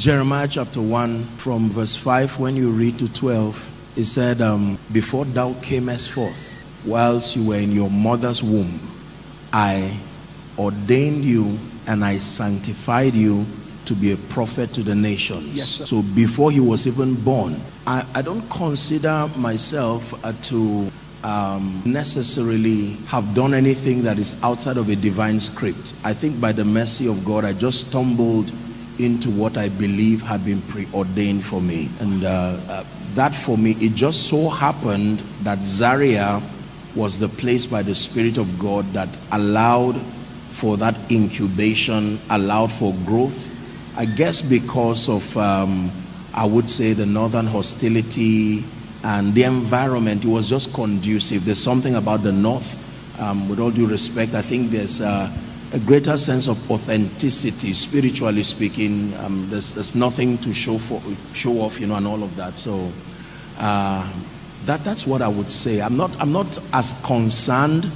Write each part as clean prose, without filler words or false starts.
Jeremiah chapter 1 from verse 5, when you read to 12, it said, before thou camest forth, whilst you were in your mother's womb, I ordained you and I sanctified you to be a prophet to the nations. Yes, sir. So before he was even born, I don't consider myself to necessarily have done anything that is outside of a divine script. I think by the mercy of God, I just stumbled into what I believe had been preordained for me. And that for me, it just so happened that Zaria was the place by the Spirit of God that allowed for that incubation, allowed for growth. I guess because of, I would say, the northern hostility and the environment, it was just conducive. There's something about the north, with all due respect, I think there's a greater sense of authenticity, spiritually speaking. There's nothing to show off, and all of that. So that's what I would say. I'm not as concerned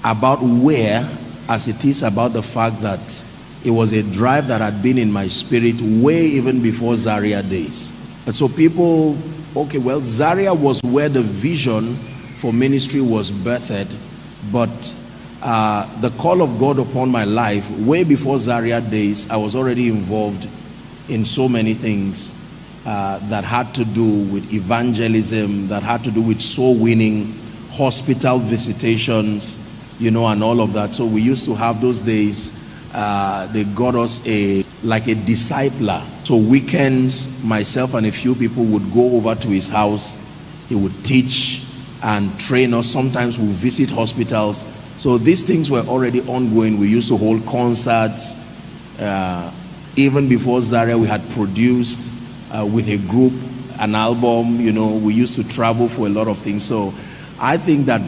about where as it is about the fact that it was a drive that had been in my spirit way even before Zaria days. And so people, okay, well, Zaria was where the vision for ministry was birthed, but the call of God upon my life, way before Zaria days, I was already involved in so many things that had to do with evangelism, that had to do with soul winning, hospital visitations, and all of that. So we used to have those days, they got us like a discipler. So weekends, myself and a few people would go over to his house. He would teach and train us. Sometimes we visit hospitals. So these things were already ongoing. We used to hold concerts. Even before Zaria, we had produced with a group an album. We used to travel for a lot of things. So I think that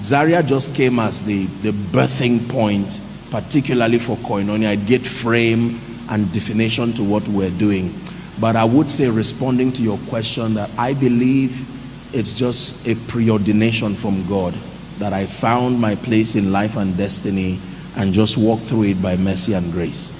Zaria just came as the birthing point, particularly for Koinonia. It gave frame and definition to what we're doing. But I would say, responding to your question, that I believe it's just a preordination from God, that I found my place in life and destiny and just walked through it by mercy and grace.